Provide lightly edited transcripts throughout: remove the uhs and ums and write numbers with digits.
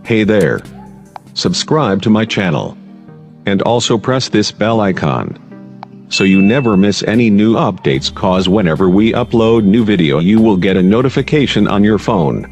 Hey there. Subscribe to my channel. And also press this bell icon. So you never miss any new updates, cause whenever we upload new video you will get a notification on your phone.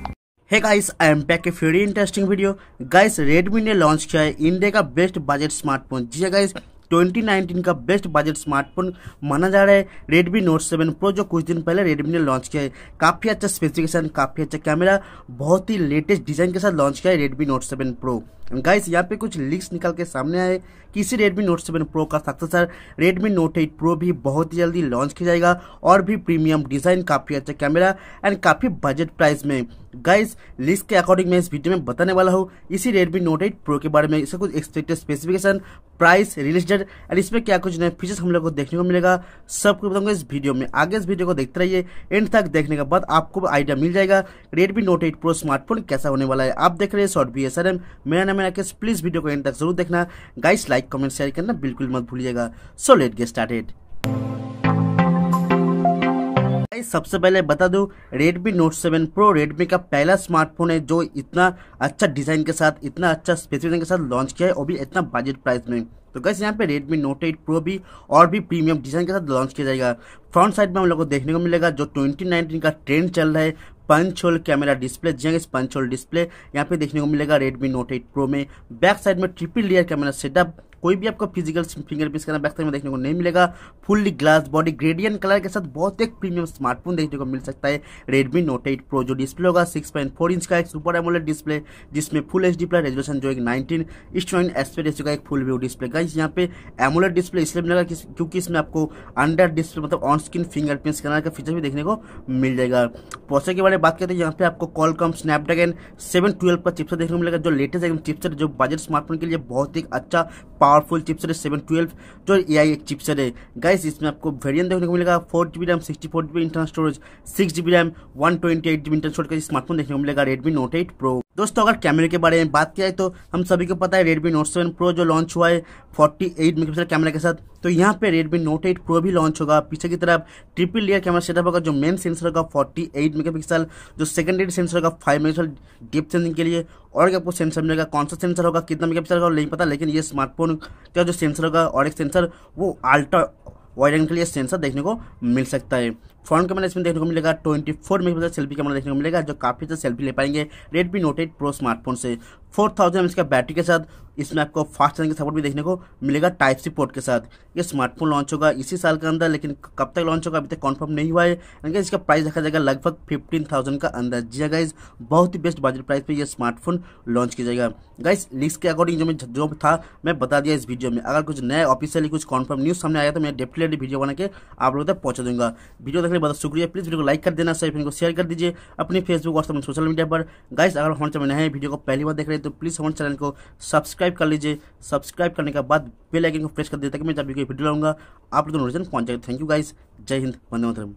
Hey guys, I am back a very interesting video. Guys, Redmi ने launch किया है India का best budget smartphone. जी guys, 2019 का best budget smartphone माना जा रहा है Redmi Note 7 Pro, जो कुछ दिन पहले Redmi ने लॉन्च किया है। काफी अच्छा स्पेसिफिकेशन, काफी अच्छा कैमरा, बहुत ही लेटेस्ट डिजाइन के साथ लॉन्च किया है Redmi Note 7 Pro। गाइस, यहाँ पे कुछ लीक्स निकल के सामने आए कि इसी Redmi Note 7 Pro का सक्सेसर Redmi Note 8 Pro भी बहुत ही जल्दी लॉन्च किया जाएगा, और भी प्रीमियम डिजाइन, काफी अच्छा कैमरा एंड काफी बजट प्राइस में। गाइस, लिस्ट के अकॉर्डिंग मैं इस वीडियो में बताने वाला हूँ इसी Redmi Note 8 Pro के बारे में, इसका कुछ expected specification, price, release date and इसमें क्या कुछ नए फीचर्स हम लोग को देखने को मिलेगा, सब कुछ बताऊंगा इस वीडियो में। आगे इस वीडियो को देखते रहिए, एंड तक देखने के बाद आपको आइडिया मिल जाएगा Redmi Note 8 Pro स्मार्टफोन कैसा होने वाला है। आप देख रहे हैं शॉर्ट VSRM, मेरा नाम है राकेश। प्लीज वीडियो को एंड तक जरूर देखना। गाइस, लाइक कमेंट शेयर करना बिल्कुल मत भूलिएगा। So let's get started. सबसे पहले बता दूं, Redmi Note 7 Pro Redmi का पहला स्मार्टफोन है जो इतना अच्छा डिजाइन के साथ, इतना अच्छा स्पेसिफिकेशन के साथ लॉन्च किया है, और भी इतना बजट प्राइस में। तो गाइस, यहाँ पे Redmi Note 8 Pro भी और भी प्रीमियम डिजाइन के साथ लॉन्च किया जाएगा। फ्रंट साइड में हम लोग को देखने को मिलेगा जो 2019 का ट्रेंड चल रहा है, पंच होल कैमरा डिस्प्ले। जी इस पंच होल डिस्प्ले यहाँ पे देखने को मिलेगा Redmi Note 8 Pro में। बैक साइड में ट्रिपल लेयर कैमरा सेटअप, कोई भी आपको फिजिकल फिंगरप्रिंट करना बैक साइड में देखने को नहीं मिलेगा। Fully glass body gradient colour के साथ बहुत एक प्रीमियम स्मार्टफोन देखने को मिल सकता है Redmi Note 8 Pro। जो डिस्प्ले होगा 6.4 इंच का एक सुपर एमोलेड डिस्प्ले, जिसमें फुल HD प्लस रेजोल्यूशन जो एक 19:9 एस्पेक्ट रेशियो का एक फुल व्यू डिस्प्ले। गाइस, यहाँ पे एमोलेड डिस्प्ले इसलिए मिलेगा क्योंकि इसमें आपको अंडर डिस्प्ले मतलब ऑन स्क्रीन फिंगरप्रिंट स्कैनर का फीचर भी देखने को मिल जाएगा। प्रोसेसर के बारे में बात करते हैं, यहाँ पे आपको Qualcomm Snapdragon 712 का चिपसेट देखने को मिलेगा, जो लेटेस्ट एकदम चिपसेट, जो बजट स्मार्टफोन के लिए बहुत ही अच्छा पावरफुल चिपसेट है 712, जो AI एक चिपसेट है। गाइस, इसमें आपको वेरिएंट देखने को मिलेगा 4GB RAM, 64GB internal storage, 6GB RAM, 128GB internal storage का स्मार्टफोन देखने को मिलेगा Redmi Note 8 Pro। दोस्तों, अगर कैमरे के बारे में बात किया है तो हम सभी को पता है Redmi Note 7 Pro जो लॉन्च हुआ है 48 मेगापिक्सल कैमरा के साथ, तो यहाँ पे Redmi Note 8 Pro भी लॉन्च होगा। पीछे की तरफ ट्रिपल लेयर कैमरा सेटअप होगा, जो मेन सेंसर होगा 48 मेगापिक्सल, जो सेकेंडरी सेंसर होगा 5 मेगापिक्सल डीप सेंसिंग के लिए। और आपको सेंसर मिलेगा, कौन सा सेंसर होगा, कितना मेगापिक्सल होगा नहीं पता, लेकिन ये स्मार्टफोन का जो सेंसर होगा और एक सेंसर वो अल्ट्रा वाइड एंगल के लिए सेंसर देखने को मिल सकता है। फ्रंट कैमरा इसमें देखने को मिलेगा 24 मेगापिक्सल सेल्फी कैमरा देखने को मिलेगा, जो काफी अच्छा सेल्फी ले पाएंगे Redmi Note 8 Pro स्मार्टफोन से। 4000 mAh का बैटरी के साथ इसमें आपको फास्ट चार्जिंग का सपोर्ट भी देखने को मिलेगा टाइप सी पोर्ट के साथ। ये स्मार्टफोन लॉन्च होगा इसी साल के अंदर, लेकिन कब तक लॉन्च होगा अभी तक कंफर्म नहीं हुआ है। यानी इसका प्राइस रखा जाएगा लगभग 15,000 का अंदर। जी गाइस, बहुत ही बेस्ट बजट प्राइस पे ये स्मार्टफोन लॉन्च किया जाएगा। गाइस, लिस्ट के अकॉर्डिंग जो था मैं बता दिया इस वीडियो में। अगर कुछ नया ऑफिशियली कुछ कंफर्म न्यूज सामने आया तो मैं डेफिनेटली वीडियो बना के आप लोगों तक पहुंचा दूंगा। वीडियो देखने बहुत शुक्रिया। प्लीज वीडियो को लाइक कर देना, सही को शेयर कर दीजिए अपने फेसबुक, व्हाट्सएप, सोशल मीडिया पर। गाइस, अगर हमारे चैनल में नए वीडियो को पहली बार देख रहे हैं तो प्लीज हमारे चैनल को सब्सक्राइब कर लीजिए। सब्सक्राइब करने के बाद बेल आइकन को प्रेस कर देता कि मैं जब भी कोई वीडियो लाऊंगा आप लोगों को नोटिफिकेशन पहुंच जाएगा। थैंक यू गाइस, जय हिंद, वंदे मातरम।